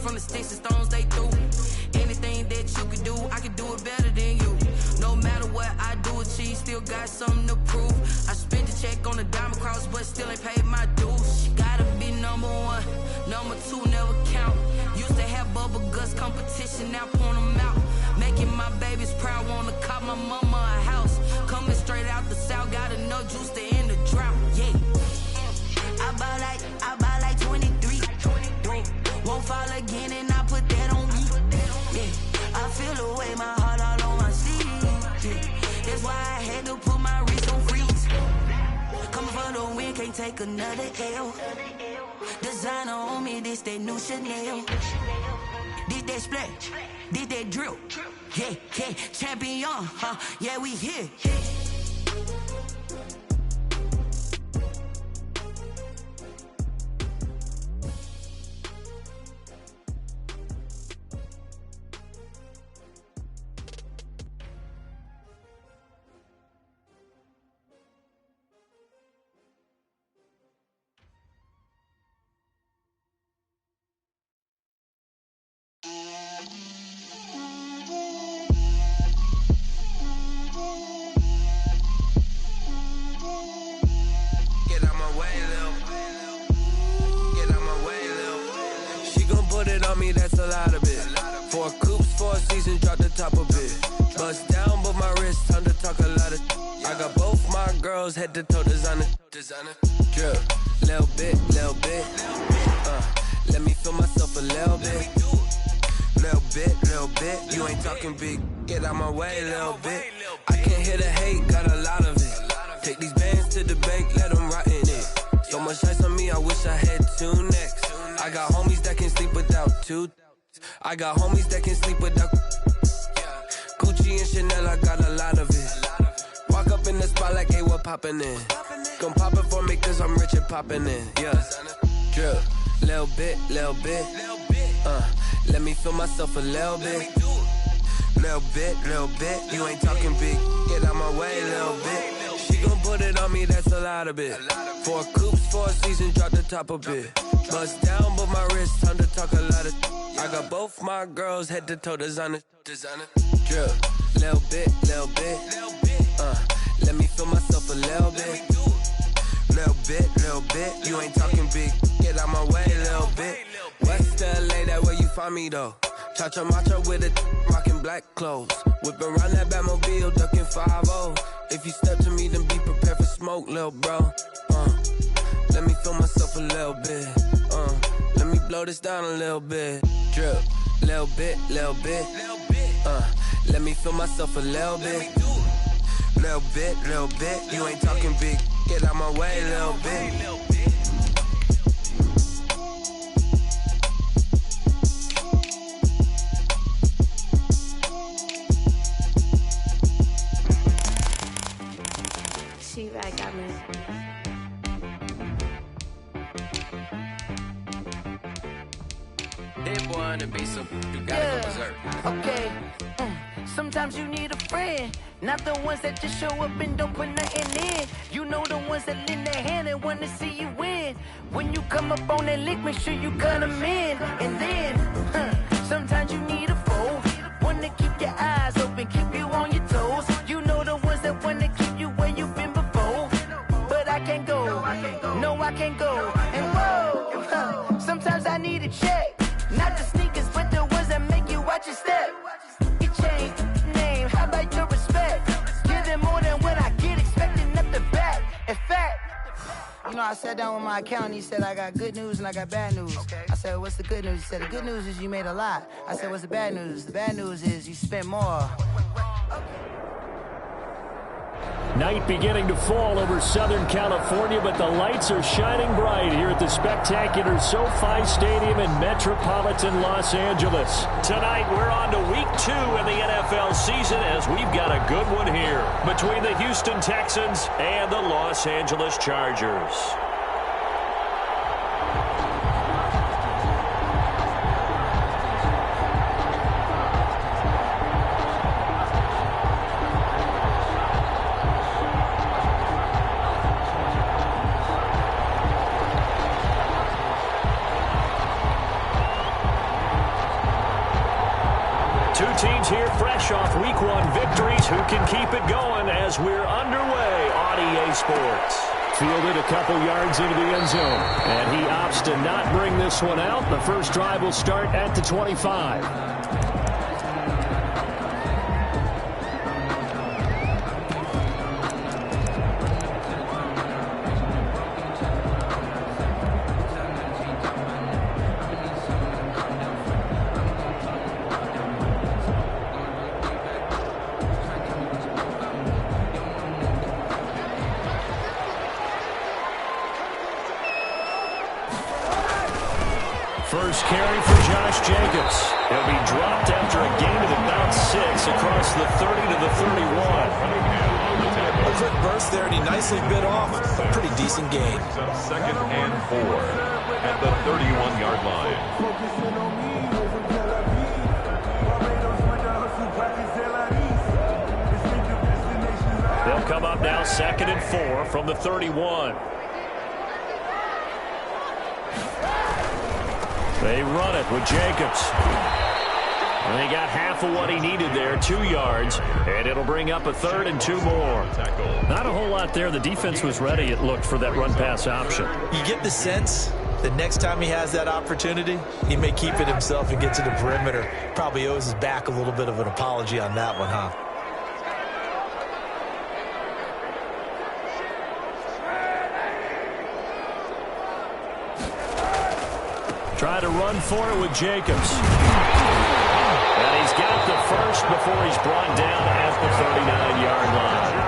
from the sticks and stones they threw. Anything that you could do, I could do it better than you. No matter what I do achieve, still got something to prove. I spent the check on the diamond cross, but still ain't paid my dues. Gotta be number one, number two never count. Used to have bubble guts competition, now point them out. Making my babies proud, wanna cop my mama a house. Coming straight out the south, got enough juice to end the drought. Yeah. I buy like 23. Won't fall again and I put that on me. Yeah. I feel the way, my heart all on my sleeve. Yeah. That's why I had to put my wrist on freeze. Coming for the win, can't take another L. Designer on me, this that new Chanel. Did that splash, did that drill. Yeah, yeah, champion, huh? Yeah, we here. That's a lot of it. 4 coops, 4 seasons, drop the top of it. Bust down, but my wrist, time to talk a lot of. I got both my girls head to toe designer. Drip, little bit. Let me feel myself a little bit. Little bit. You ain't talking big. Get out my way, little bit. I can't hear the hate, got a lot of it. Take these bands to the bank, let them rot in it. So much ice on me, I wish I had 2 necks. I got homies that can sleep without 2. I got homies that can sleep without Gucci and Chanel, I got a lot of it. Walk up in the spot like, hey, what poppin' in? Gon' pop it for me cause I'm rich and poppin' in, yeah. Drip, little bit. Let me feel myself a little bit. Little bit. You ain't talking big, get out my way, little bit. She gon' put it on me, that's a lot of it. 4 coops, 4 seasons, drop the top of it. Bust down, but my wrist, time to talk a lot of. I got both my girls head to toe designer. Drip, little bit. Let me feel myself a little bit. Little bit. You ain't talking big, get out my way, little bit. West LA, that where you find me though. Cha-cha matcha with it, rockin' black clothes. Whip around that Batmobile, duckin' 5-0. If you step to me, then be prepared for smoke, lil' bro. Let me feel myself a little bit. Let me blow this down a little bit. Drip, little bit. Let me feel myself a little bit. Little bit. You ain't talking big. Get out my way, little bit. She-Rag got me. That boy on the beat, so you gotta go berserk. Okay. Sometimes you need a friend, not the ones that just show up and don't put nothing in. You know the ones that lend their hand and want to see you win. When you come up on that lick, make sure you cut them in. And then, sometimes you need a foe, one to keep your eyes open, keep you on your toes. You know the ones that want to keep you where you've been before. But I can't go, no I can't go. And whoa, sometimes I need a check, not the sneakers, but the ones that make you watch your step. You change name, how about your respect? Give them more than what I get, expecting nothing back. In fact, you know, I sat down with my accountant, he said, I got good news and I got bad news. I said, what's the good news? He said, the good news is you made a lot. I said, what's the bad news? The bad news is you spent more. Night beginning to fall over Southern California, but the lights are shining bright here at the spectacular SoFi Stadium in metropolitan Los Angeles. Tonight, we're on to week 2 in the NFL season as we've got a good one here between the Houston Texans and the Los Angeles Chargers. Two teams here fresh off Week 1 victories. Who can keep it going as we're underway on EA Sports? Fielded a couple yards into the end zone, and he opts to not bring this one out. The first drive will start at the 25. First carry for Josh Jacobs. He'll be dropped after a gain of about 6 across the 30 to the 31. A quick burst there, and he nicely bit off a pretty decent gain. Second and 4 at the 31-yard line. They'll come up now second and 4 from the 31. They run it with Jacobs. And they got half of what he needed there, 2 yards, and it'll bring up a 3rd and 2 more. Not a whole lot there. The defense was ready, it looked, for that run-pass option. You get the sense that next time he has that opportunity, he may keep it himself and get to the perimeter. Probably owes his back a little bit of an apology on that one, huh? Try to run for it with Jacobs. And he's got the first before he's brought down at the 39-yard line.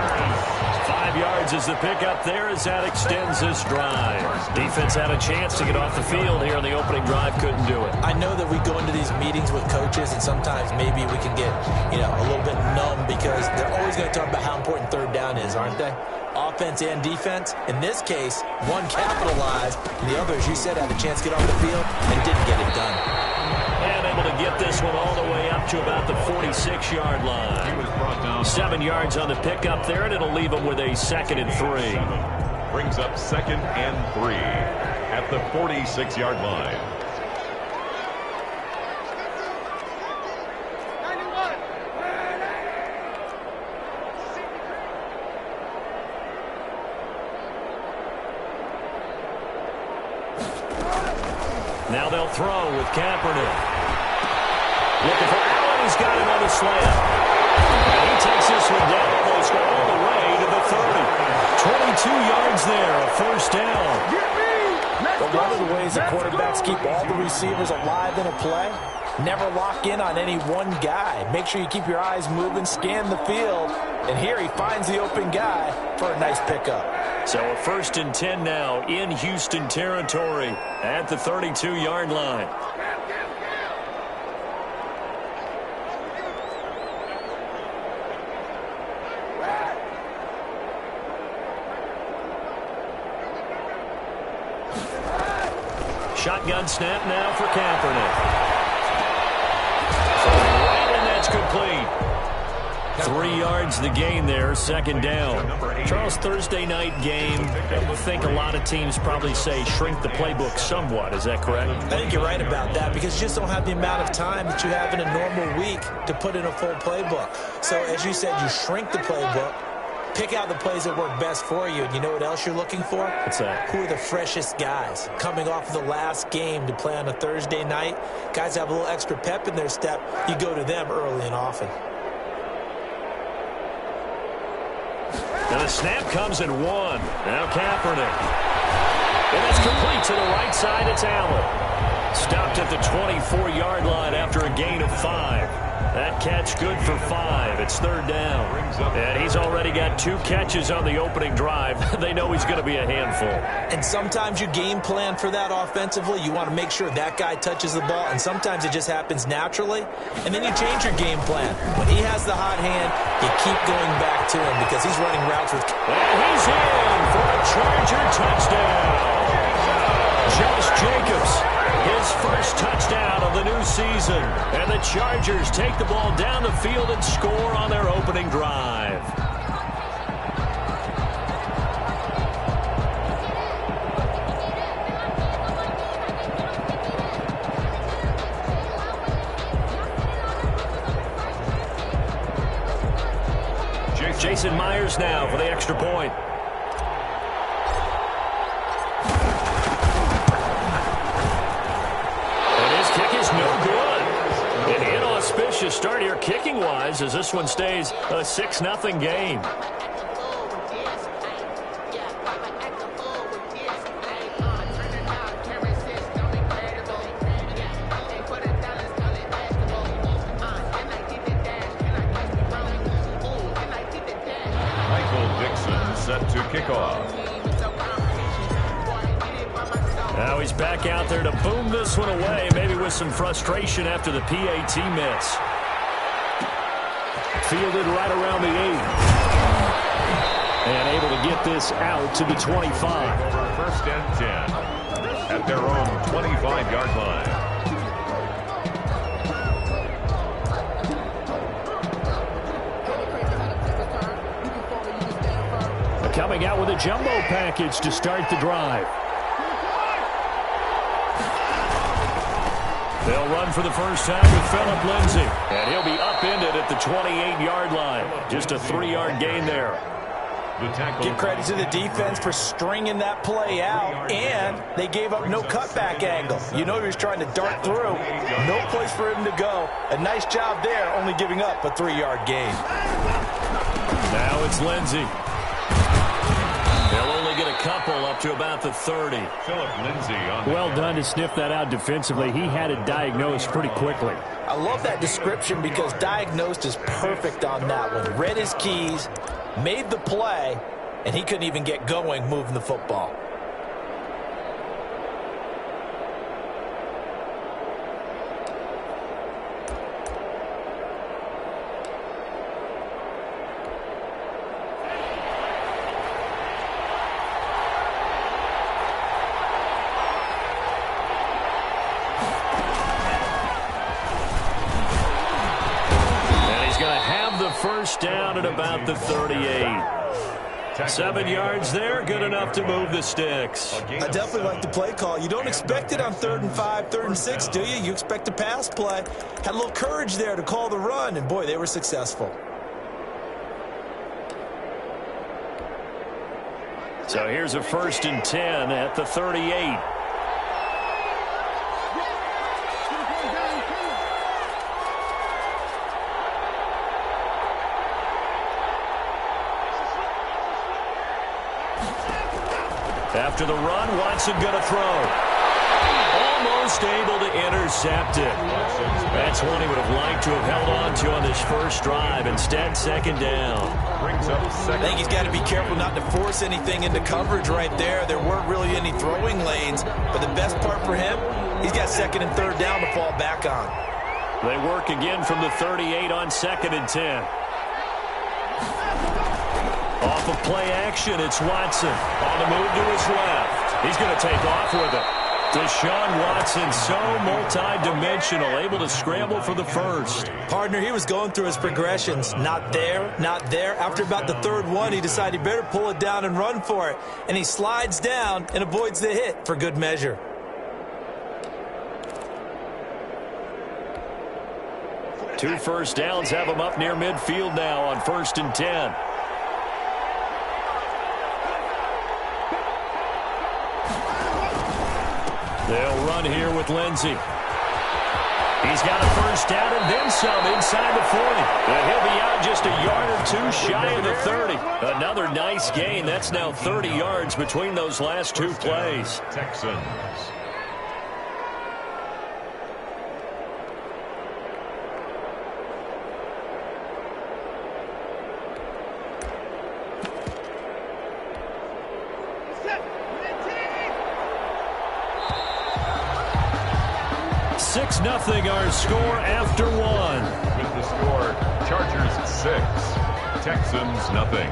5 yards is the pickup there as that extends this drive. Defense had a chance to get off the field here on the opening drive, couldn't do it. I know that we go into these meetings with coaches, and sometimes maybe we can get, a little bit numb because they're always going to talk about how important third down is, aren't they? Offense and defense. In this case, one capitalized, and the other, as you said, had a chance to get off the field and didn't get it done. And able to get this one all the way up to about the 46-yard line. 7 yards on the pickup there, and it'll leave him with a 2nd and 3. Brings up 2nd and 3 at the 46-yard line. Now they'll throw with Kaepernick. Looking for Allen. He's got it on the slant. And he takes this one down almost all the way to the 30. 22 yards there, a first down. But one of the ways the quarterbacks keep all the receivers alive in a play, never lock in on any one guy. Make sure you keep your eyes moving, scan the field. And here he finds the open guy for a nice pickup. So a 1st and 10 now in Houston territory at the 32-yard line. Shotgun snap now for Kaepernick. Right, and that's complete. 3 yards the gain there, 2nd down. Charles, Thursday night game, I think a lot of teams probably say shrink the playbook somewhat. Is that correct? I think you're right about that because you just don't have the amount of time that you have in a normal week to put in a full playbook. So as you said, you shrink the playbook, pick out the plays that work best for you, and you know what else you're looking for? What's that? Who are the freshest guys coming off of the last game to play on a Thursday night? Guys have a little extra pep in their step. You go to them early and often. And the snap comes in 1. Now Kaepernick. And it's complete to the right side. It's Allen. Stopped at the 24-yard line after a gain of 5. That catch good for 5. It's 3rd down. And he's already got 2 catches on the opening drive. They know he's going to be a handful. And sometimes you game plan for that offensively. You want to make sure that guy touches the ball. And sometimes it just happens naturally. And then you change your game plan. When he has the hot hand, you keep going back to him because he's running routes with... And he's in for a Charger touchdown. Josh Jacobs, his first touchdown of the new season. And the Chargers take the ball down the field and score on their opening drive. Jason Myers now for the extra point. And his kick is no good. An inauspicious start here kicking-wise as this one stays a 6-0 game. To kick off. Now he's back out there to boom this one away, maybe with some frustration after the PAT miss. Fielded right around the 8. And able to get this out to the 25. First and 10 at their own 25-yard line. Coming out with a jumbo package to start the drive. They'll run for the first time with Phillip Lindsay. And he'll be upended at the 28-yard line. Just a 3-yard gain there. Give credit to the defense for stringing that play out, and they gave up no cutback angle. You know he was trying to dart through. No place for him to go. A nice job there, only giving up a 3-yard gain. Now it's Lindsay. They'll only get a couple up to about the 30. Phillip Lindsay on well done to sniff that out defensively. He had it diagnosed pretty quickly. I love that description because diagnosed is perfect on that one. Read his keys, made the play, and he couldn't even get going moving the football. First down at about the 38. 7 yards there, good enough to move the sticks. I definitely like the play call. You don't expect it on 3rd and 5, 3rd and 6, do you? You expect a pass play. Had a little courage there to call the run, and boy, they were successful. So here's a 1st and 10 at the 38. After the run, Watson going to throw. Almost able to intercept it. That's one he would have liked to have held on to on this first drive. Instead, 2nd down. I think he's got to be careful not to force anything into coverage right there. There weren't really any throwing lanes. But the best part for him, he's got 2nd and 3rd down to fall back on. They work again from the 38 on 2nd and 10. Off of play action, it's Watson. On the move to his left. He's going to take off with it. Deshaun Watson, so multi-dimensional, able to scramble for the first. Partner, he was going through his progressions. Not there, not there. After about the 3rd one, he decided he better pull it down and run for it. And he slides down and avoids the hit for good measure. Two first downs have him up near midfield now on 1st and 10. They'll run here with Lindsay. He's got a first down and then some inside the 40. And he'll be out just a yard or two shy of the 30. Another nice gain. That's now 30 yards between those last two plays. Texans. Nothing our score after one. With the score, Chargers 6, Texans nothing.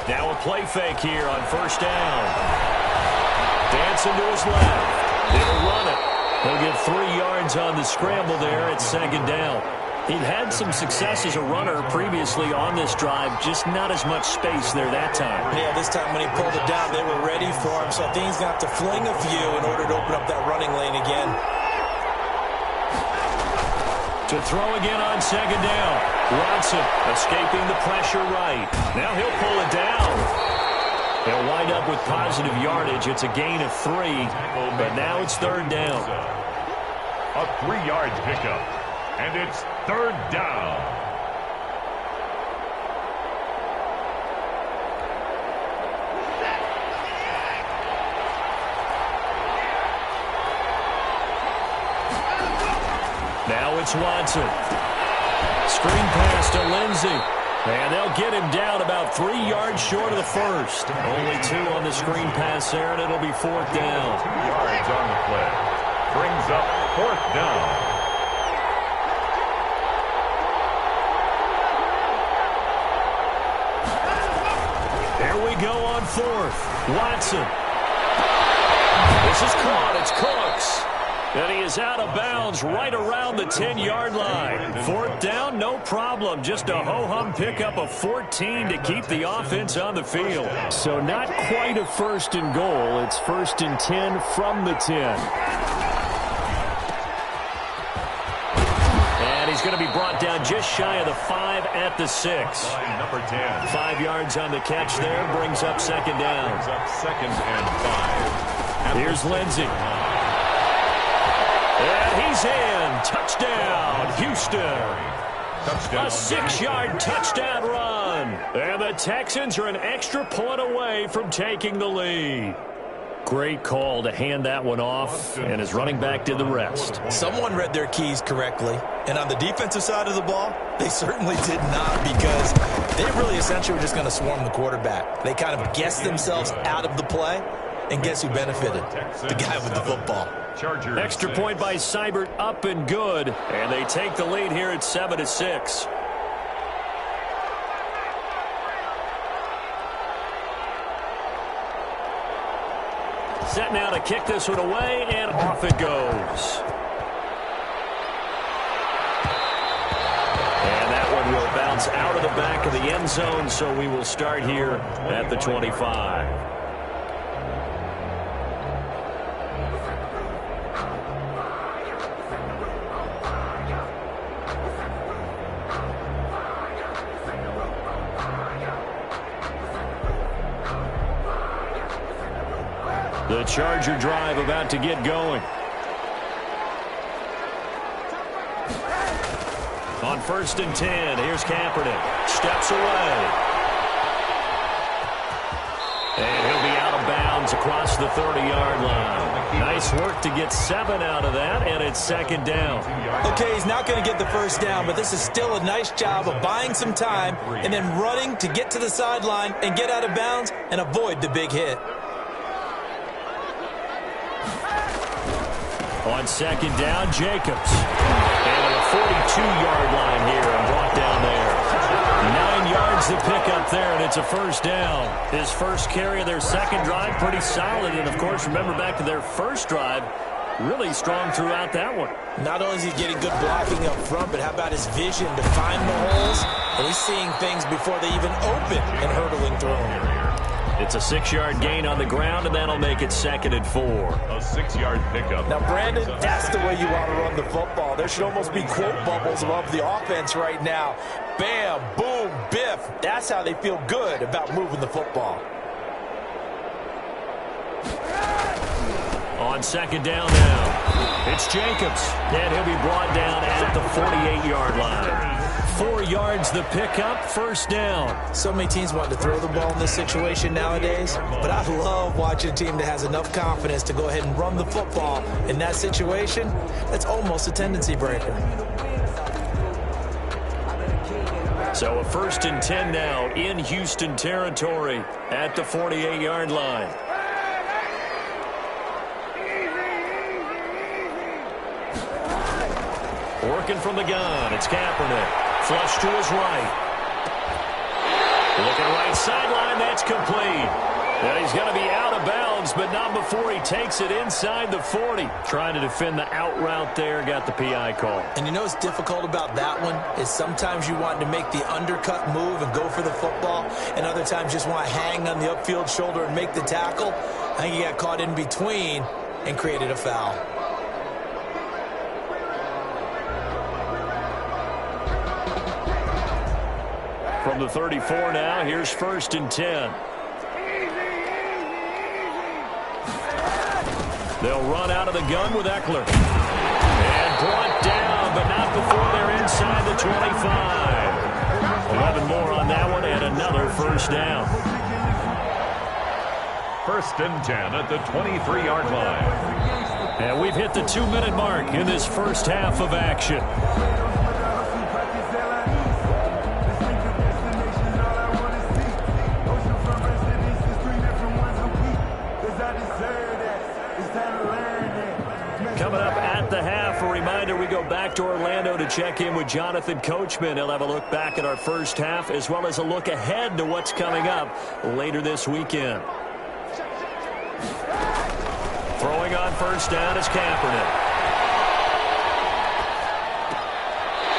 Now a play fake here on 1st down. Dancing to his left. They'll run it. They'll get 3 yards on the scramble there at 2nd down. He'd had some success as a runner previously on this drive, just not as much space there that time. Yeah, this time when he pulled it down, they were ready for him, so I think he's going to have to fling a few in order to open up that running lane again. To throw again on second down. Watson escaping the pressure right. Now he'll pull it down. They'll wind up with positive yardage. It's a gain of 3, but now it's third down. A 3-yard pickup, and it's third down. Now it's Watson. Screen pass to Lindsey. And they'll get him down about 3 yards short of the first. Only 2 on the screen pass there, and it'll be fourth down. 2 yards on the play. Brings up fourth down. There we go on fourth. Watson. This is caught. It's Cooks. And he is out of bounds right around the 10-yard line. Fourth down, no problem. Just a ho-hum pickup of 14 to keep the offense on the field. So not quite a first and goal. It's first and 10 from the 10. And he's going to be brought down just shy of the 5 at the 6. Number 10. 5 yards on the catch there. Brings up second down. Brings up second and 5. Here's Lindsey. And he's in. Touchdown, Houston. Touchdown. A 6-yard touchdown run. And the Texans are an extra point away from taking the lead. Great call to hand that one off, and his running back did the rest. Someone read their keys correctly, and on the defensive side of the ball, they certainly did not, because they really essentially were just going to swarm the quarterback. They kind of guessed themselves out of the play, and guess who benefited? The guy with the football. Chargers. Extra point by Seibert, up and good, and they take the lead here at 7-6. Set now to kick this one away, and off it goes. And that one will bounce out of the back of the end zone, so we will start here at the 25. The Charger drive about to get going. On first and 10, here's Kaepernick. Steps away. And he'll be out of bounds across the 30-yard line. Nice work to get 7 out of that, and it's second down. Okay, he's not going to get the first down, but this is still a nice job of buying some time and then running to get to the sideline and get out of bounds and avoid the big hit. On second down, Jacobs. And on the 42-yard line here and brought down there. 9 yards to pick up there, and it's a first down. His first carry of their second drive, pretty solid. And, of course, remember back to their first drive, really strong throughout that one. Not only is he getting good blocking up front, but how about his vision to find the holes? And he's seeing things before they even open and hurdling through them. It's a 6-yard gain on the ground, and that'll make it second and 4. A 6-yard pickup. Now, Brandon, that's the way you want to run the football. There should almost be quote bubbles above the offense right now. Bam, boom, biff. That's how they feel good about moving the football. On second down now, it's Jacobs, and he'll be brought down at the 48-yard line. 4 yards the pickup, first down. So many teams want to throw the ball in this situation nowadays, but I love watching a team that has enough confidence to go ahead and run the football. In that situation, that's almost a tendency breaker. So a first and 10 now in Houston territory at the 48-yard line. Working from the gun, it's Kaepernick. Flush to his right. Looking right sideline, that's complete. And he's going to be out of bounds, but not before he takes it inside the 40. Trying to defend the out route there, got the PI call. And you know what's difficult about that one is sometimes you want to make the undercut move and go for the football, and other times just want to hang on the upfield shoulder and make the tackle. I think he got caught in between and created a foul. From the 34 now, here's 1st and 10. They'll run out of the gun with Eckler. And brought down, but not before they're inside the 25. 11 more on that one, and another 1st down. 1st and 10 at the 23-yard line. And we've hit the 2-minute mark in this first half of action. Coming up at the half, a reminder, we go back to Orlando to check in with Jonathan Coachman. He'll have a look back at our first half as well as a look ahead to what's coming up later this weekend. Throwing on 1st down is Kaepernick.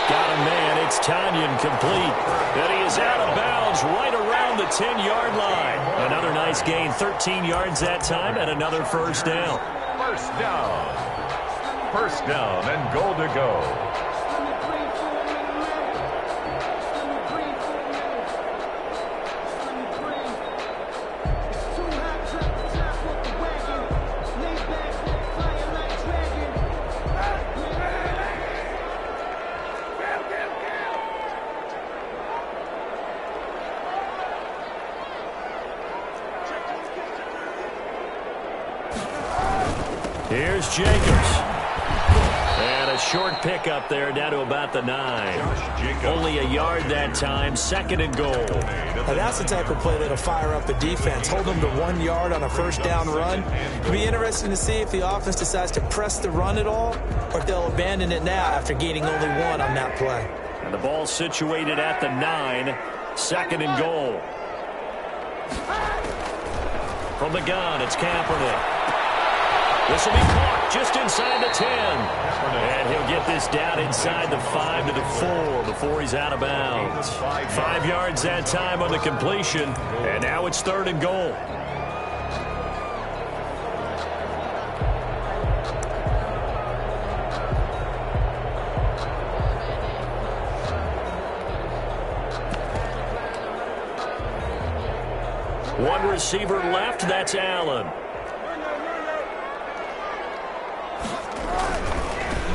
Got a man, it's Tanyan complete. And he is out of bounds right around the 10-yard line. Another nice gain, 13 yards that time, and another 1st down. 1st down. 1st down and goal to go. Here's Jacobs. And a short pickup there down to about the 9. Only a yard that time, 2nd and goal. Now that's the type of play that'll fire up the defense. Hold them to 1 yard on a 1st down run. It'll be interesting to see if the offense decides to press the run at all or if they'll abandon it now after gaining only 1 on that play. And the ball situated at the 9, 2nd and goal. From the gun, it's Kaepernick. This will be caught just inside the 10. And he'll get this down inside the 5 to the 4 before he's out of bounds. 5 yards that time on the completion. And now it's 3rd and goal. One receiver left, that's Allen.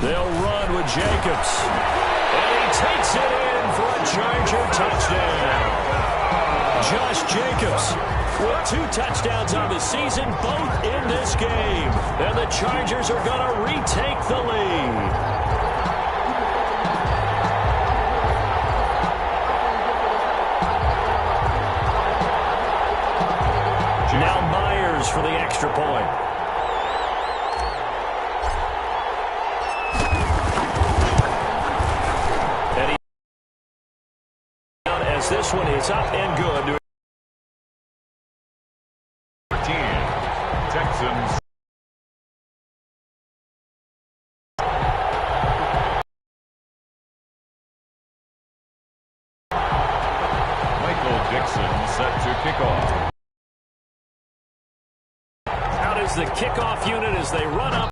They'll run with Jacobs. And he takes it in for a Charger touchdown. Josh Jacobs with 2 touchdowns on the season, both in this game. And the Chargers are going to retake the lead. Now Myers for the extra point. This one is up and good. 13. Texans. Michael Dixon set to kick off. Out is the kickoff unit as they run up.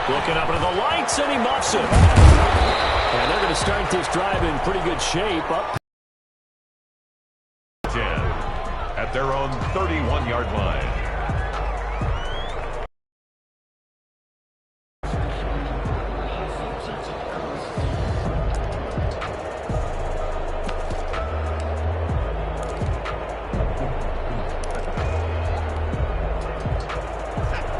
Looking up into the lights, and he muffs it. And they're going to start this drive in pretty good shape. Up 10 at their own 31-yard line.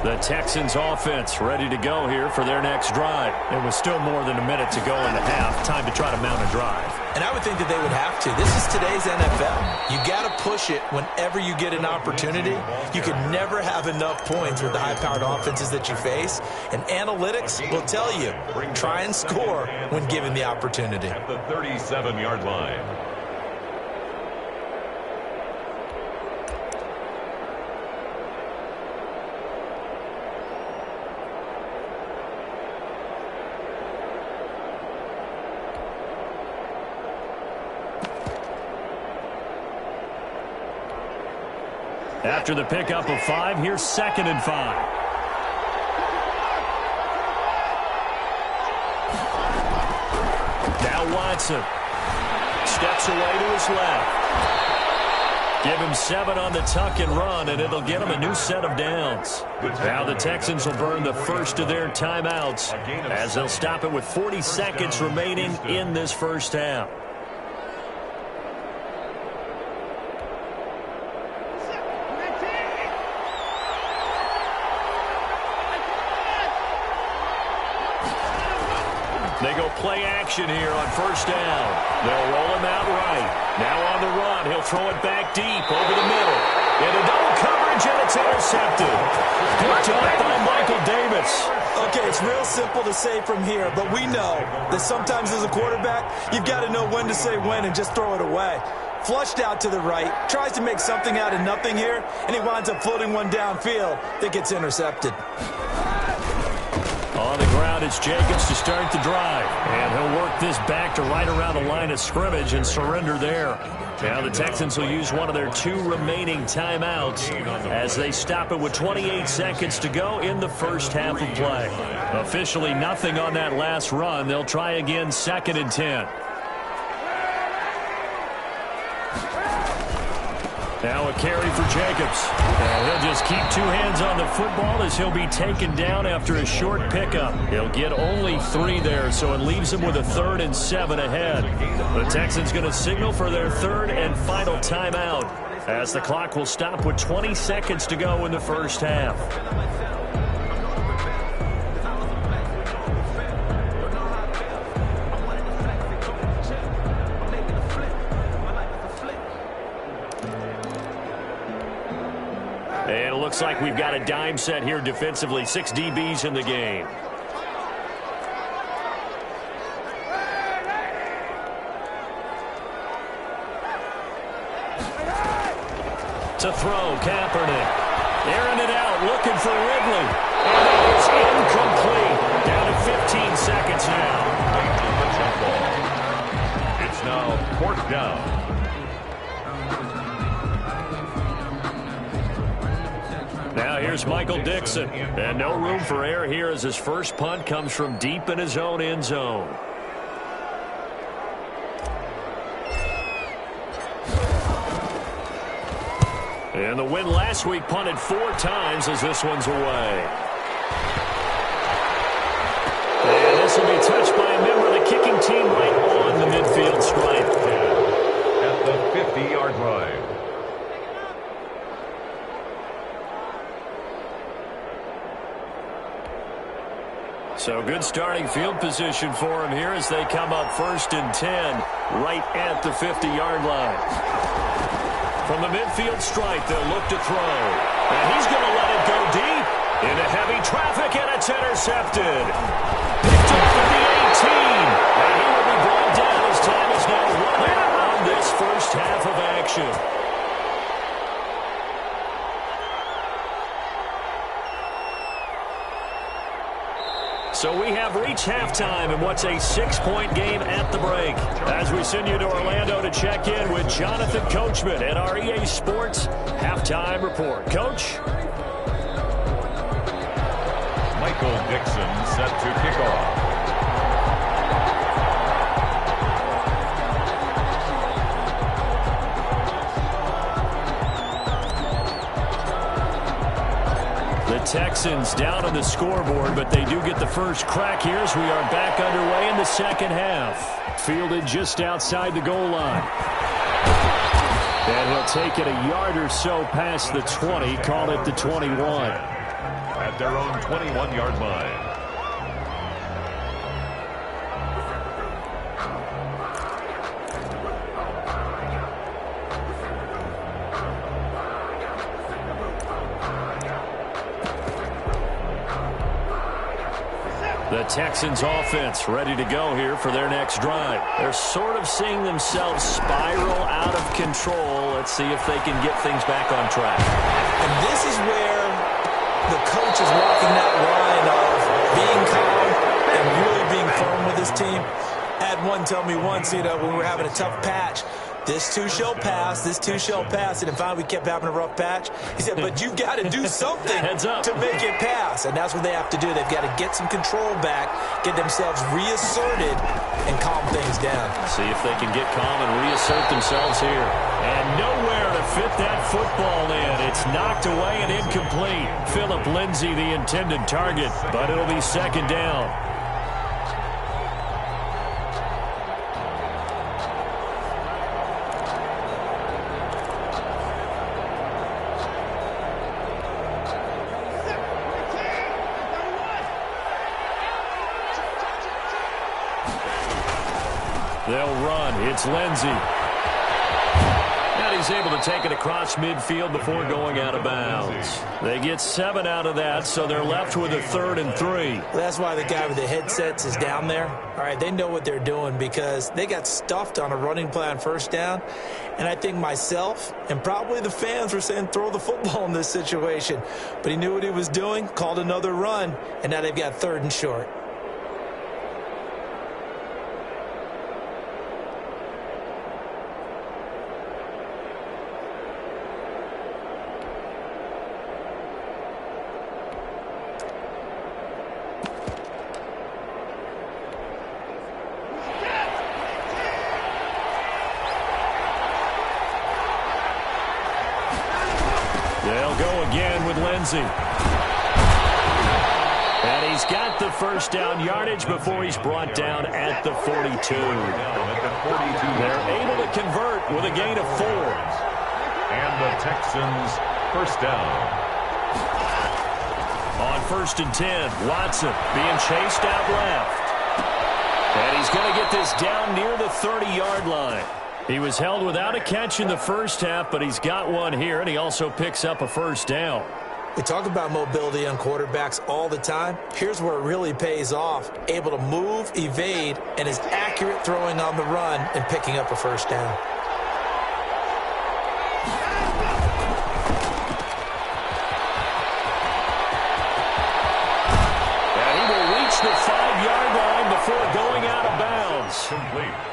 The Texans offense ready to go here for their next drive. It was still more than a minute to go in the half. Time to try to mount a drive. And I would think that they would have to. This is today's NFL. You got to push it whenever you get an opportunity. You can never have enough points with the high-powered offenses that you face. And analytics will tell you, try and score when given the opportunity. At the 37-yard line. After the pickup of 5, here's 2nd and 5. Now Watson steps away to his left. Give him 7 on the tuck and run, and it'll get him a new set of downs. Now the Texans will burn the first of their timeouts as they'll stop it with 40 seconds remaining in this first half. They go play action here on first down. They'll roll him out right. Now on the run, he'll throw it back deep over the middle. Into double coverage, and it's intercepted. Picked up by Michael Davis. Okay, it's real simple to say from here, but we know that sometimes as a quarterback, you've got to know when to say when and just throw it away. Flushed out to the right, tries to make something out of nothing here, and he winds up floating one downfield that gets intercepted. On the ground, it's Jacobs to start the drive. And he'll work this back to right around the line of scrimmage and surrender there. Now the Texans will use one of their 2 remaining timeouts as they stop it with 28 seconds to go in the first half of play. Officially nothing on that last run. They'll try again 2nd and 10. Now a carry for Jacobs. And he'll just keep 2 hands on the football as he'll be taken down after a short pickup. He'll get only 3 there, so it leaves him with a 3rd and 7 ahead. The Texans going to signal for their 3rd and final timeout as the clock will stop with 20 seconds to go in the first half. And it looks like we've got a dime set here defensively. 6 DBs in the game. To throw, Kaepernick. Airing it out, looking for Ridley. And it is incomplete. Down to 15 seconds now. It's now 4th down. Now here's Michael Dixon. And no room for error here as his first punt comes from deep in his own end zone. And the win last week punted 4 times as this one's away. And this will be touched by a member of the kicking team right on the midfield stripe. At the 50-yard line. So good starting field position for him here as they come up 1st and 10 right at the 50-yard line. From the midfield stripe, they'll look to throw. And he's going to let it go deep into heavy traffic, and it's intercepted. Picked up at the 18. And he will be brought down as time is now running on this first half of action. So we have reached halftime in what's a 6-point game at the break. As we send you to Orlando to check in with Jonathan Coachman at our EA Sports Halftime Report. Coach? Michael Dixon set to kick off. Texans down on the scoreboard, but they do get the first crack here as we are back underway in the second half. Fielded just outside the goal line. And he'll take it a yard or so past the 20, call it the 21. At their own 21-yard line. The Texans offense ready to go here for their next drive. They're sort of seeing themselves spiral out of control. Let's see if they can get things back on track. And this is where the coach is walking that line of being calm and really being firm with his team. I had one tell me once, when we were having a tough patch, This too shall pass. This too shall pass. And finally, we kept having a rough patch. He said, but you've got to do something to make it pass. And that's what they have to do. They've got to get some control back, get themselves reasserted, and calm things down. See if they can get calm and reassert themselves here. And nowhere to fit that football in. It's knocked away and incomplete. Phillip Lindsay, the intended target, but it'll be second down. They'll run. It's Lindsay. And he's able to take it across midfield before going out of bounds. They get 7 out of that, so they're left with a 3rd and 3. That's why the guy with the headsets is down there. All right, they know what they're doing because they got stuffed on a running play on first down. And I think myself and probably the fans were saying throw the football in this situation. But he knew what he was doing, called another run, and now they've got 3rd and short. They'll go again with Lindsay. And he's got the first down yardage before he's brought down at the 42. They're able to convert with a gain of 4. And the Texans first down. On 1st and 10, Watson being chased out left. And he's going to get this down near the 30-yard line. He was held without a catch in the first half, but he's got one here, and he also picks up a first down. We talk about mobility on quarterbacks all the time. Here's where it really pays off. Able to move, evade, and is accurate throwing on the run and picking up a first down. And he will reach the 5-yard line before going out of bounds.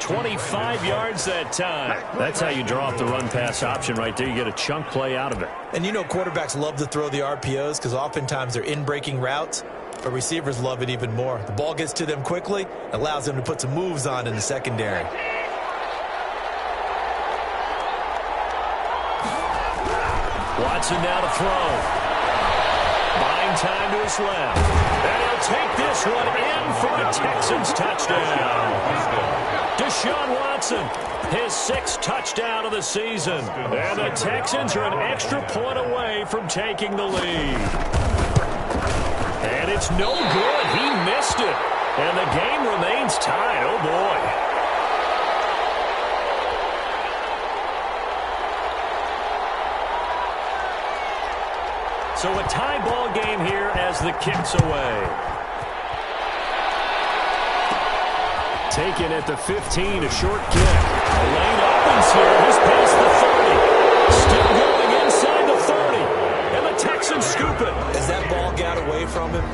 25 yards that time. That's how you draw up the run-pass option right there. You get a chunk play out of it. And you know quarterbacks love to throw the RPOs because oftentimes they're in-breaking routes, but receivers love it even more. The ball gets to them quickly, allows them to put some moves on in the secondary. Watson now to throw. Buying time to his left. And he'll take this one in for a Texans touchdown. Deshaun Watson, his 6th touchdown of the season. And the Texans are an extra point away from taking the lead. And it's no good. He missed it. And the game remains tied. Oh, boy. So a tie ball game here as the kick's away. Taken at the 15, a short kick. A lane opens here. He's past the 30. Still going inside the 30. And the Texans scoop it. As that ball got away from him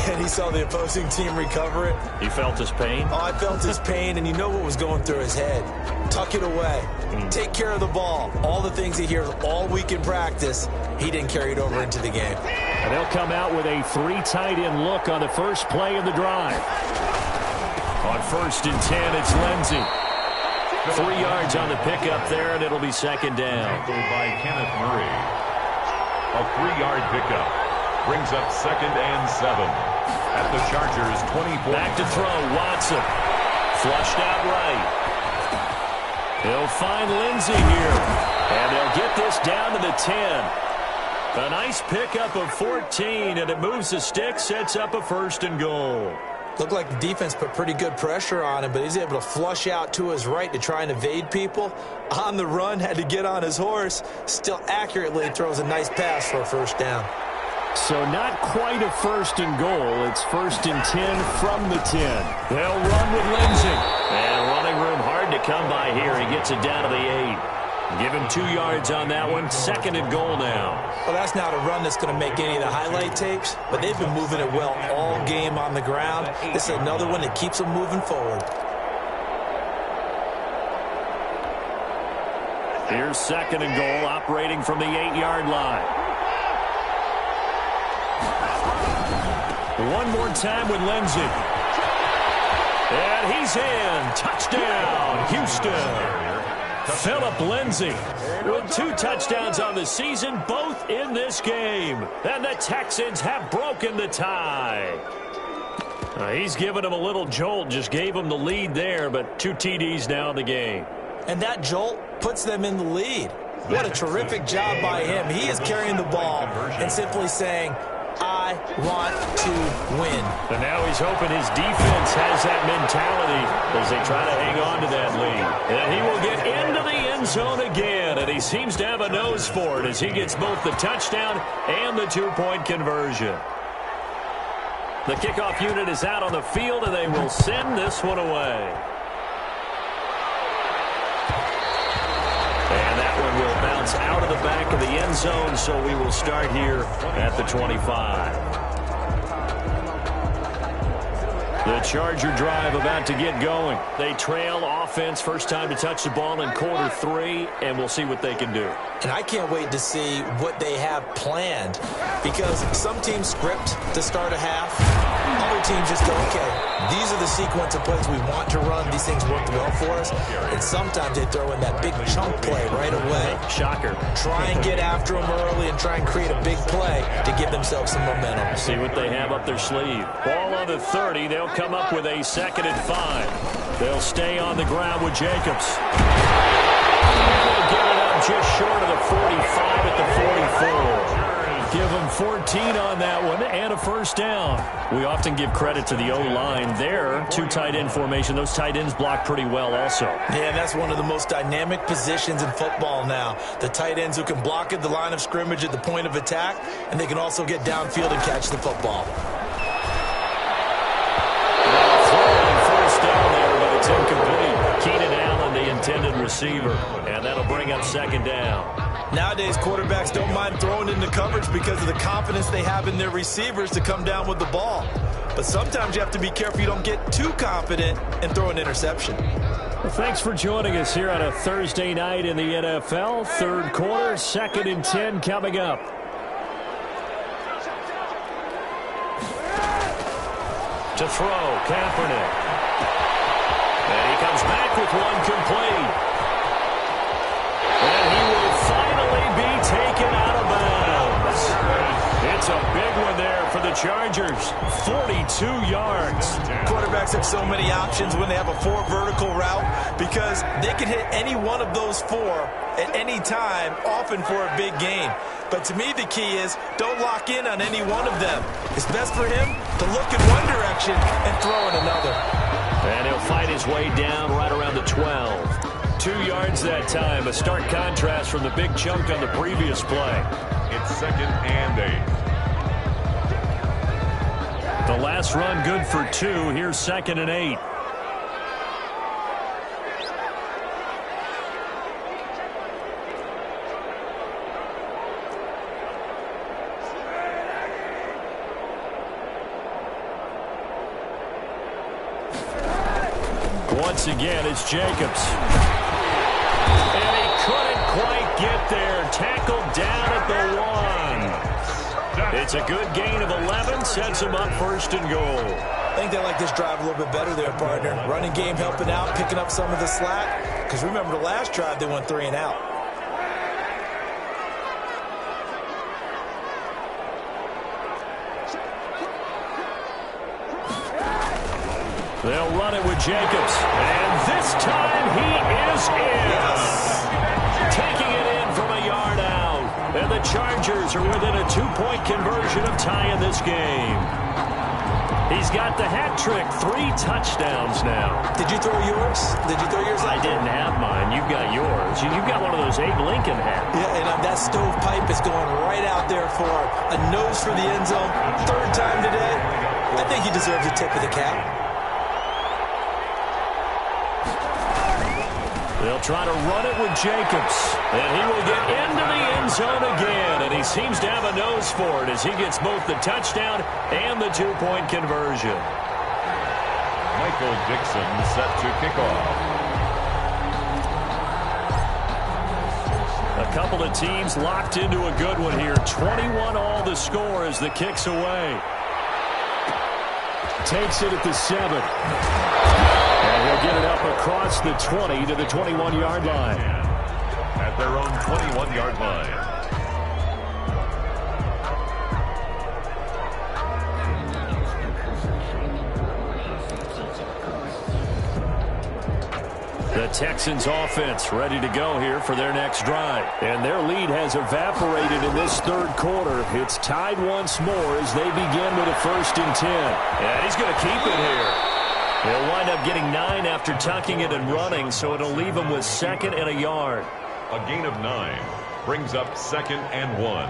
and he saw the opposing team recover it. He felt his pain? Oh, I felt his pain, and you know what was going through his head. Tuck it away. Take care of the ball. All the things he hears all week in practice, he didn't carry it over into the game. And they'll come out with a 3 tight end look on the first play of the drive. On 1st and 10, it's Lindsay. 3 yards on the pickup there, and it'll be second down. By Kenneth Murray. A 3-yard pickup brings up 2nd and 7 at the Chargers' 24. Back to throw, Watson. Flushed out right. He'll find Lindsay here. And they'll get this down to the 10. A nice pickup of 14, and it moves the stick, sets up a 1st and goal. Looked like the defense put pretty good pressure on him, but he's able to flush out to his right to try and evade people. On the run, had to get on his horse. Still accurately throws a nice pass for a first down. So not quite a 1st and goal. It's 1st and 10 from the 10. They'll run with Lindsay. And running room hard to come by here. He gets it down to the 8. Given 2 yards on that one. 2nd and goal now. Well, that's not a run that's going to make any of the highlight tapes, but they've been moving it well all game on the ground. This is another one that keeps them moving forward. Here's 2nd and goal, operating from the 8-yard line. One more time with Lindsey. And he's in. Touchdown, Houston. Philip Lindsey with 2 touchdowns on the season, both in this game. And the Texans have broken the tie. He's given them a little jolt, just gave them the lead there, but 2 TDs now in the game. And that jolt puts them in the lead. What a terrific job by him. He is carrying the ball and simply saying, I want to win. And now he's hoping his defense has that mentality as they try to hang on to that lead. And he will get into the end zone again, and he seems to have a nose for it as he gets both the touchdown and the 2-point conversion. The kickoff unit is out on the field, and they will send this one away. And that one will bounce out of the back of the end zone, so we will start here at the 25. The Charger drive about to get going. They trail offense, first time to touch the ball in quarter 3, and we'll see what they can do. And I can't wait to see what they have planned, because some teams script to start a half. Other teams just go, okay, these are the sequence of plays we want to run. These things work well for us. And sometimes they throw in that big chunk play right away. Shocker. Try and get after them early and try and create a big play to give themselves some momentum. See what they have up their sleeve. Ball on the 30. They'll come up with a 2nd and 5. They'll stay on the ground with Jacobs. They'll give it up just short of the 45 at the 44. Give them 14 on that one and a first down. We often give credit to the O-line there. 2 tight end formation. Those tight ends block pretty well also. Yeah, that's one of the most dynamic positions in football now. The tight ends who can block at the line of scrimmage at the point of attack, and they can also get downfield and catch the football. First down there, but it's incomplete. Keenan Allen, the intended receiver, and that'll bring up 2nd down. Nowadays, quarterbacks don't mind throwing into coverage because of the confidence they have in their receivers to come down with the ball. But sometimes you have to be careful you don't get too confident and throw an interception. Well, thanks for joining us here on a Thursday night in the NFL. 3rd quarter, 2nd and 10 coming up. To throw, Kaepernick. And he comes back with one complete. And he will finally be taken out of bounds. It's a big one there for the Chargers. 42 yards. Quarterbacks have so many options when they have a 4 vertical route because they can hit any one of those 4 at any time, often for a big gain. But to me, the key is don't lock in on any one of them. It's best for him to look in one direction and throw in another. And he'll fight his way down right around the 12. 2 yards that time, a stark contrast from the big chunk on the previous play. It's 2nd and 8. The last run good for 2. Here's 2nd and 8. Once again, it's Jacobs. And he couldn't quite get there. Tackled down at the 1. It's a good gain of 11. Sets him up 1st and goal. I think they like this drive a little bit better there, partner. Running game helping out, picking up some of the slack. Because remember the last drive, they went 3 and out. They'll run it with Jacobs. And this time he is in. Yes. Taking it in from a yard out. And the Chargers are within a 2-point conversion of tying this game. He's got the hat trick. 3 touchdowns now. Did you throw yours? Did you throw yours out? I didn't have mine. You've got yours. You've got one of those Abe Lincoln hats. Yeah, and that stovepipe is going right out there for a nose for the end zone. 3rd time today. I think he deserves a tip of the cap. They'll try to run it with Jacobs. And he will get into the end zone again. And he seems to have a nose for it as he gets both the touchdown and the 2-point conversion. Michael Dixon set to kick off. A couple of teams locked into a good one here. 21 all the score as the kick's away. Takes it at the 7. And he'll get it up across the 20 to the 21-yard line. At their own 21-yard line. The Texans offense ready to go here for their next drive. And their lead has evaporated in this third quarter. It's tied once more as they begin with a 1st and 10. And he's going to keep it here. He'll wind up getting 9 after tucking it and running, so it'll leave him with 2nd and a yard. A gain of 9 brings up 2nd and 1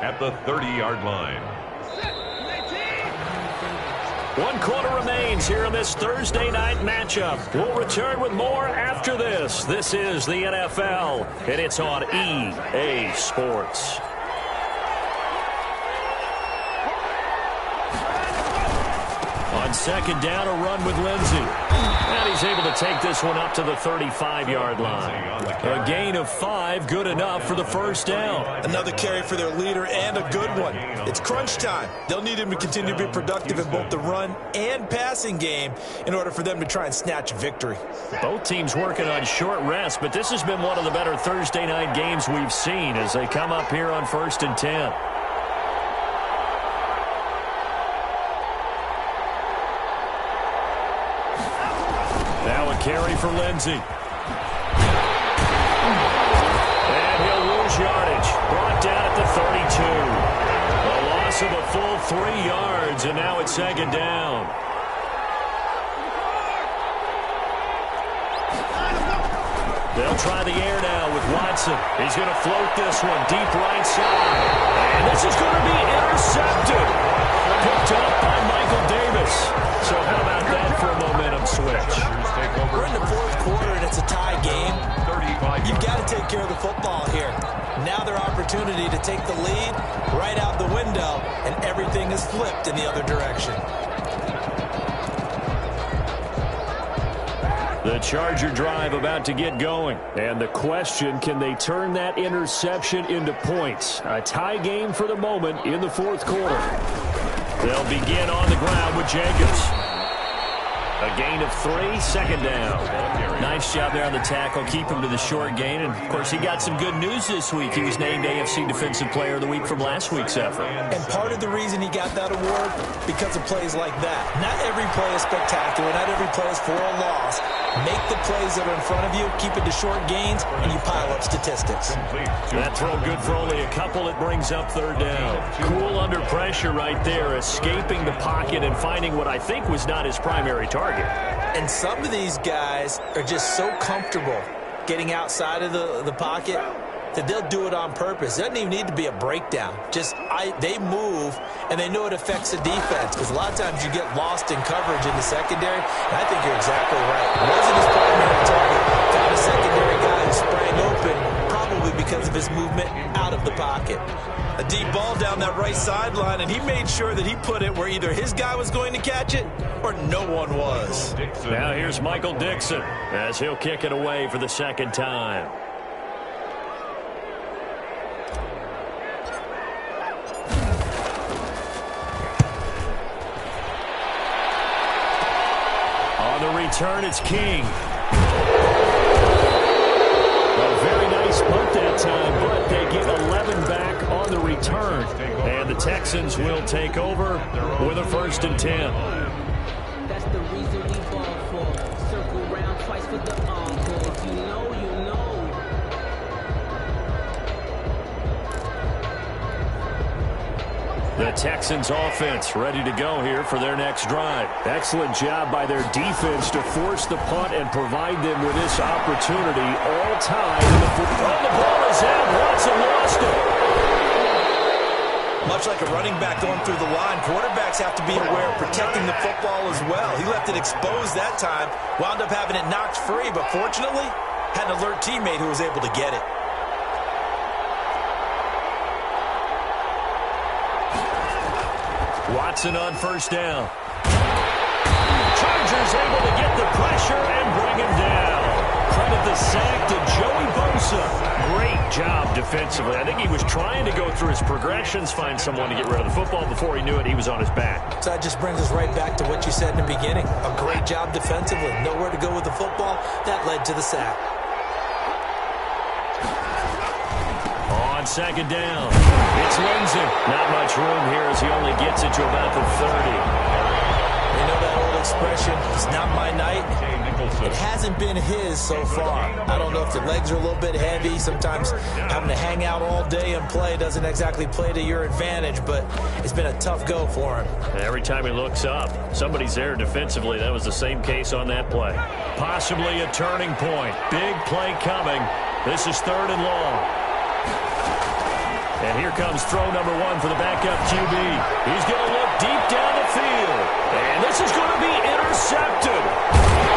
at the 30-yard line. 1 quarter remains here in this Thursday night matchup. We'll return with more after this. This is the NFL, and it's on EA Sports. On 2nd down, a run with Lindsey. And he's able to take this one up to the 35-yard line. A gain of 5, good enough for the 1st down. Another carry for their leader and a good one. It's crunch time. They'll need him to continue to be productive in both the run and passing game in order for them to try and snatch a victory. Both teams working on short rest, but this has been one of the better Thursday night games we've seen as they come up here on 1st and 10. Carry for Lindsey. And he'll lose yardage. Brought down at the 32. A loss of a full 3 yards, and now it's 2nd down. They'll try the air now with Watson. He's going to float this one deep right side. And this is going to be intercepted. Picked up by Michael Davis. So how about that for a momentum switch? We're in the 4th quarter and it's a tie game. You've got to take care of the football here. Now their opportunity to take the lead right out the window, and everything is flipped in the other direction. The Charger drive about to get going. And the question, can they turn that interception into points? A tie game for the moment in the 4th quarter. They'll begin on the ground with Jacobs. A gain of 3, 2nd down. Nice job there on the tackle. Keep him to the short gain. And, of course, he got some good news this week. He was named AFC Defensive Player of the Week from last week's effort. And part of the reason he got that award, because of plays like that. Not every play is spectacular. Not every play is for a loss. Make the plays that are in front of you, keep it to short gains, and you pile up statistics. That throw good for only a couple. It brings up 3rd down. Cool under pressure right there, escaping the pocket and finding what I think was not his primary target. And some of these guys are just so comfortable getting outside of the pocket that they'll do it on purpose. It doesn't even need to be a breakdown. They move, and they know it affects the defense, because a lot of times you get lost in coverage in the secondary, and I think you're exactly right. It wasn't his primary target. Found a secondary guy who sprang open, probably because of his movement out of the pocket. A deep ball down that right sideline, and he made sure that he put it where either his guy was going to catch it or no one was. Now here's Michael Dixon as he'll kick it away for the 2nd time. On the return, it's King. A very nice punt that time, but they get 11 back on the return. And the Texans will take over with a 1st and 10. That's the reason we ball for. Circle round twice for the encore. If you know, you know. The Texans offense ready to go here for their next drive. Excellent job by their defense to force the punt and provide them with this opportunity. All tied in the football. The ball is out. Watson lost it. Much like a running back going through the line, quarterbacks have to be aware of protecting the football as well. He left it exposed that time, wound up having it knocked free, but fortunately had an alert teammate who was able to get it. Watson on 1st down. Chargers able to get the pressure and bring him down. Credit the sack to Joey Bosa. Bosa, great job defensively. I think he was trying to go through his progressions, find someone to get rid of the football. Before he knew it, he was on his back. So that just brings us right back to what you said in the beginning. A great job defensively. Nowhere to go with the football. That led to the sack. On second down, it's Lindsay. Not much room here as he only gets it to about the 30. You know that old expression, it's not my night. It hasn't been his so far. I don't know if the legs are a little bit heavy. Sometimes having to hang out all day and play doesn't exactly play to your advantage, but it's been a tough go for him. Every time he looks up, somebody's there defensively. That was the same case on that play. Possibly a turning point. Big play coming. This is 3rd and long. And here comes throw number 1 for the backup QB. He's going to look deep down the field. And this is going to be intercepted.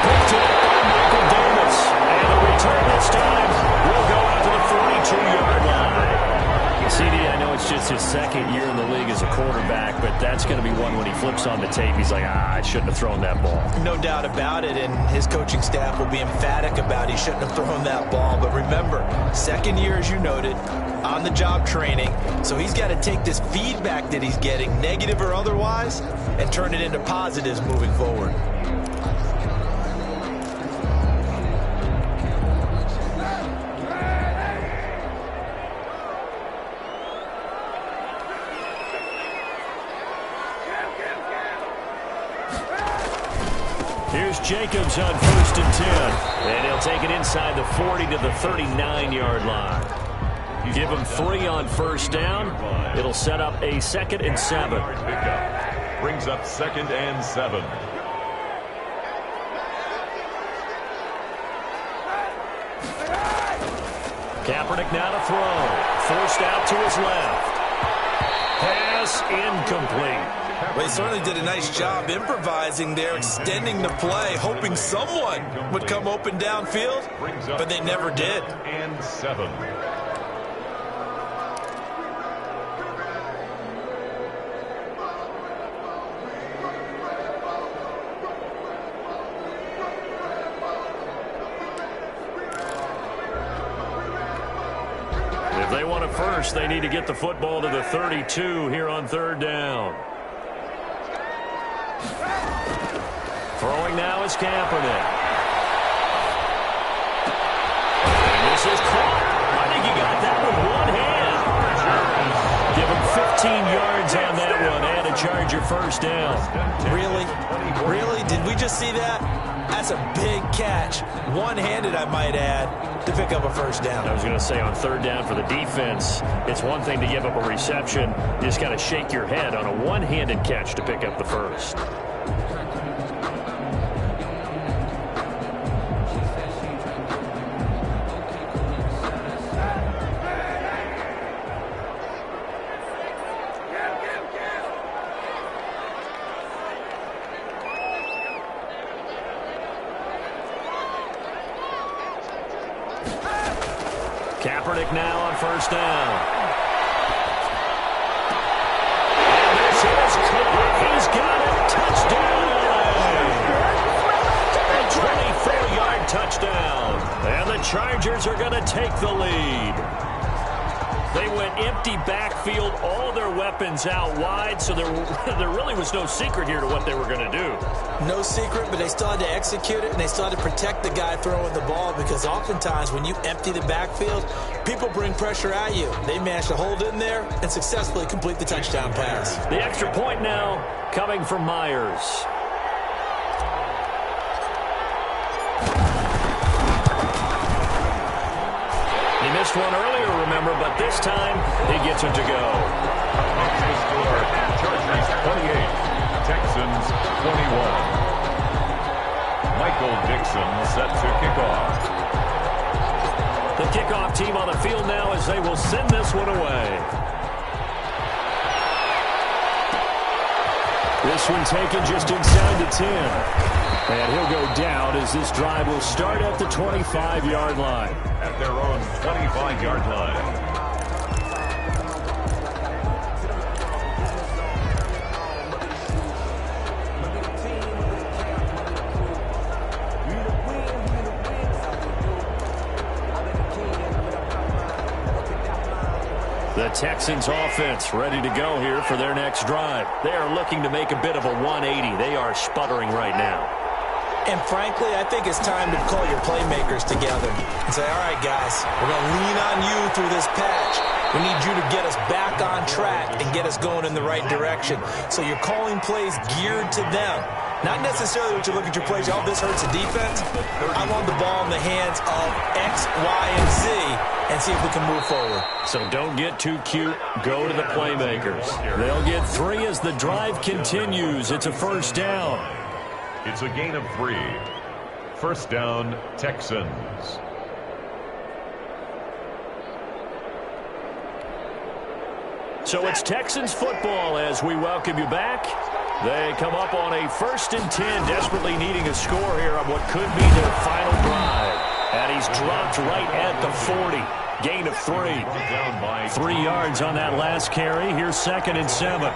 Picked up by Michael Davis. And the return this time will go out to the 42-yard line. CD, I know it's just his 2nd year in the league as a quarterback, but that's going to be one when he flips on the tape. He's like, I shouldn't have thrown that ball. No doubt about it, and his coaching staff will be emphatic about he shouldn't have thrown that ball. But remember, 2nd year, as you noted, on-the-job training. So he's got to take this feedback that he's getting, negative or otherwise, and turn it into positives moving forward. Here's Jacobs on 1st and 10. And he'll take it inside the 40 to the 39-yard line. Give him 3 on 1st down. It'll set up a 2nd and 7. Brings up 2nd and 7. Kaepernick now to throw. Forced out to his left. Pass incomplete. Well, he certainly did a nice job improvising there, extending the play, hoping someone would come open downfield, but they never did. And 7. If they want it first, they need to get the football to the 32 here on 3rd down. Throwing now is Kaepernick. And this is caught. I think he got that with one hand. Give him 15 yards on that one and a Charger 1st down. Really? Really? Did we just see that? That's a big catch. One-handed, I might add, to pick up a 1st down. I was going to say on 3rd down for the defense, it's one thing to give up a reception. You just got to shake your head on a one-handed catch to pick up the 1st. Kaepernick now on 1st down. And this is caught. He's got it. Touchdown. A 24-yard touchdown. And the Chargers are going to take the lead. They went empty backfield, all their weapons out wide, so there really was no secret here to what they were going to do. No secret, but they still had to execute it, and they still had to protect the guy throwing the ball, because oftentimes when you empty the backfield, people bring pressure at you. They managed to hold in there and successfully complete the touchdown pass. The extra point now coming from Myers. He missed one earlier, remember, but this time he gets it to go. The score, Chargers 28, Texans 21. Michael Dixon set to kick off. The kickoff team on the field now as they will send this one away. This one taken just inside the 10. And he'll go down as this drive will start at the 25-yard line. At their own 25-yard line. Texans offense ready to go here for their next drive. They are looking to make a bit of a 180. They are sputtering right now. And frankly, I think it's time to call your playmakers together and say, all right, guys, we're going to lean on you through this patch. We need you to get us back on track and get us going in the right direction. So you're calling plays geared to them. Not necessarily what you look at your plays, oh, this hurts the defense. I want the ball in the hands of X, Y, and Z and see if we can move forward. So don't get too cute. Go to the playmakers. They'll get 3 as the drive continues. It's a first down. It's a gain of 3. First down, Texans. So it's Texans football as we welcome you back. They come up on a 1st and 10, desperately needing a score here on what could be their final drive. And he's dropped right at the 40. Gain of 3. 3 yards on that last carry. Here's 2nd and 7. 3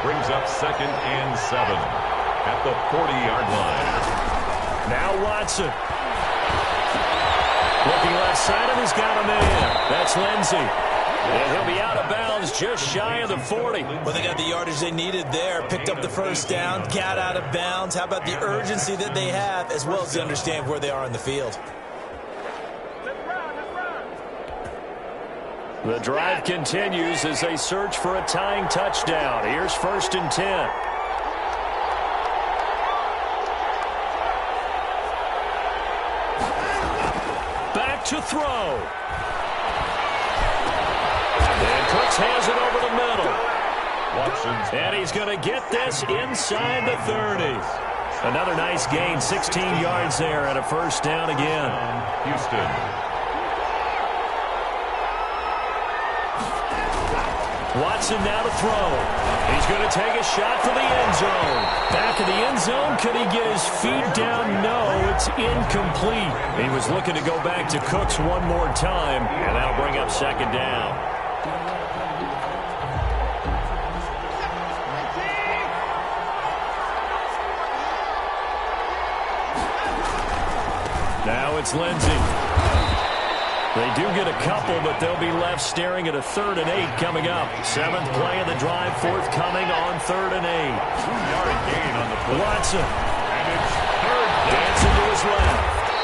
brings up 2nd and 7 at the 40-yard line. Now Watson. Looking left side, and he's got a man. That's Lindsey. And he'll be out of bounds just shy of the 40. Well, they got the yardage they needed there. Picked up the first down, got out of bounds. How about the urgency that they have, as well as to understand where they are in the field? The drive continues as they search for a tying touchdown. Here's 1st and 10. Back to throw. And Cooks has it over the middle. And he's going to get this inside the 30. Another nice gain, 16 yards there and a first down again. Houston. Watson now to throw. He's going to take a shot for the end zone. Back of the end zone. Could he get his feet down? No, it's incomplete. He was looking to go back to Cooks one more time, and that'll bring up 2nd down. Now it's Lindsey. They do get a couple, but they'll be left staring at a 3rd and 8 coming up. 7th play of the drive, forthcoming on 3rd and 8. 2-yard gain on the play. Watson. And it's 3rd down. Dancing to his left.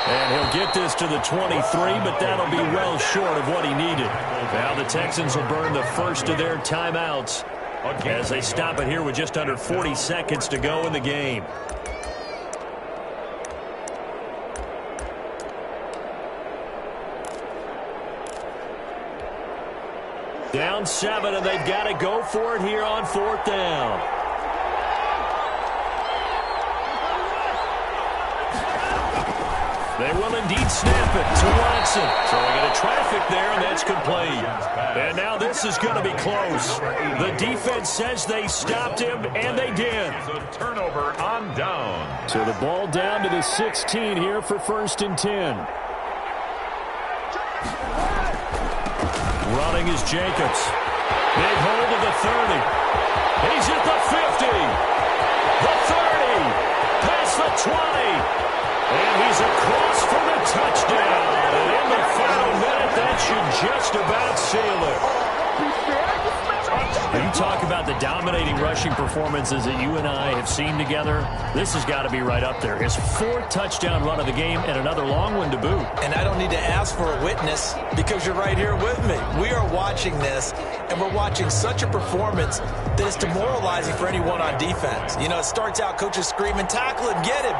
And he'll get this to the 23, but that'll be well short of what he needed. Now the Texans will burn the first of their timeouts as they stop it here with just under 40 seconds to go in the game. Down 7, and they've got to go for it here on 4th down. They will indeed snap it to Watson. Throwing into traffic there, and that's complete. And now this is going to be close. The defense says they stopped him, and they did. It's a turnover on down. So the ball down to the 16 here for 1st and 10. Running is Jacobs. Big hold of the 30. He's at the 50. The 30. Past the 20. And he's across for the touchdown. And in the final minute, that should just about seal it. You talk about the dominating rushing performances that you and I have seen together. This has got to be right up there. His 4th touchdown run of the game and another long one to boot. And I don't need to ask for a witness because you're right here with me. We are watching this, and we're watching such a performance that is demoralizing for anyone on defense. You know, it starts out coaches screaming, tackle him, get him.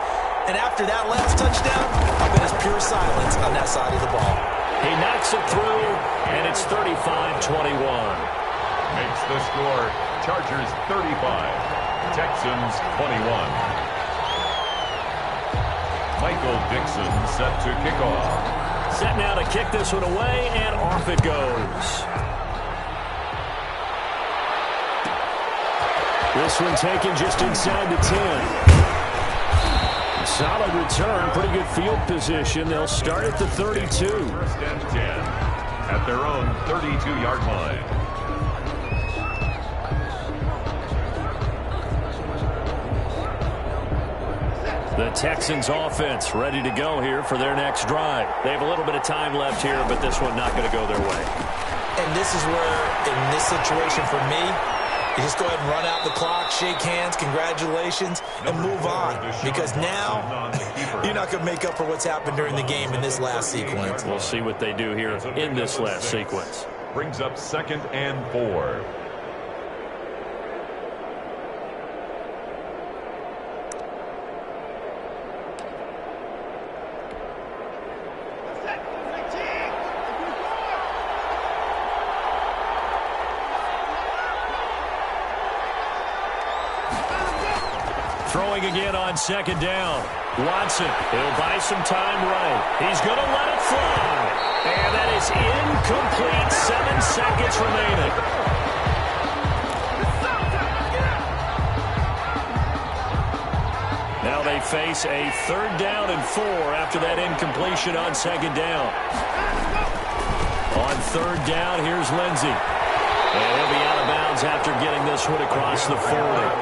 And after that last touchdown, I bet it's pure silence on that side of the ball. He knocks it through, and it's 35-21. Makes the score Chargers 35, Texans 21. Michael Dixon set to kick off. Set now to kick this one away, and off it goes. This one taken just inside the 10. Solid return, pretty good field position. They'll start at the 32. 1st and 10 at their own 32-yard line. The Texans offense ready to go here for their next drive. They have a little bit of time left here, but this one not going to go their way. And this is where, in this situation for me, you just go ahead and run out the clock, shake hands, congratulations, and move on. Because now, you're not going to make up for what's happened during the game in this last sequence. We'll see what they do here in this last sequence. Brings up 2nd and 4. Throwing again on 2nd down. Watson, he'll buy some time right. He's going to let it fly. And that is incomplete. 7 seconds remaining. Now they face a 3rd down and 4 after that incompletion on 2nd down. On 3rd down, here's Lindsey. And he'll be out of bounds after getting this one across the 40.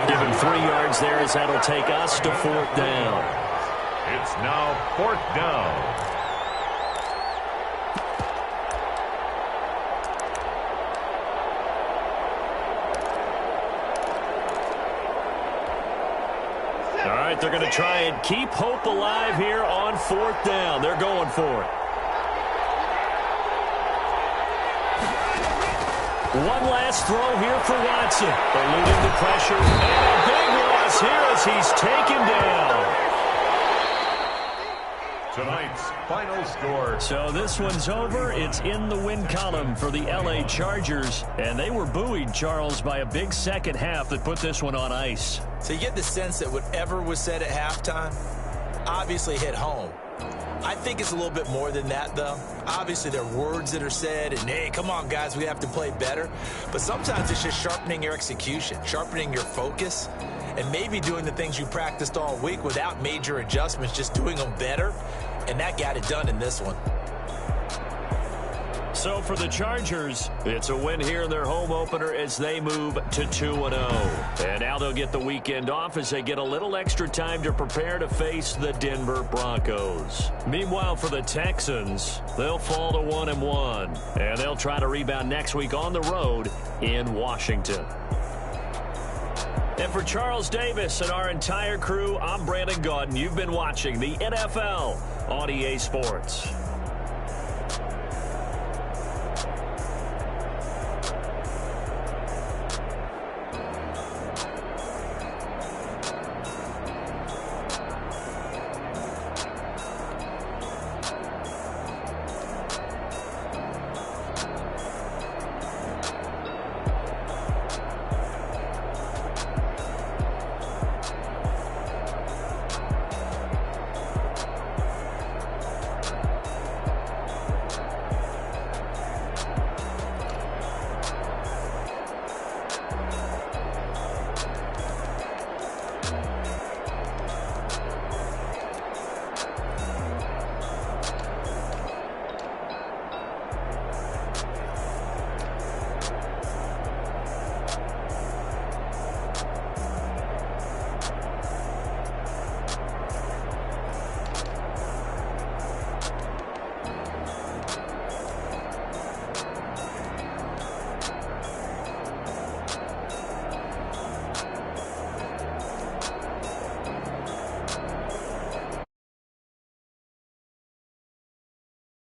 Give him 3 yards there as that'll take us to 4th down. It's now 4th down. All right, they're going to try and keep hope alive here on 4th down. They're going for it. One last throw here for Watson. Eluding the pressure. And a big loss here as he's taken down. Tonight's final score. So this one's over. It's in the win column for the LA Chargers. And they were buoyed, Charles, by a big second half that put this one on ice. So you get the sense that whatever was said at halftime obviously hit home. I think it's a little bit more than that, though. Obviously, there are words that are said, and, hey, come on, guys, we have to play better. But sometimes it's just sharpening your execution, sharpening your focus, and maybe doing the things you practiced all week without major adjustments, just doing them better. And that got it done in this one. So for the Chargers, it's a win here in their home opener as they move to 2-0. And now they'll get the weekend off as they get a little extra time to prepare to face the Denver Broncos. Meanwhile, for the Texans, they'll fall to 1-1. And they'll try to rebound next week on the road in Washington. And for Charles Davis and our entire crew, I'm Brandon Gaudin. You've been watching the NFL on EA Sports.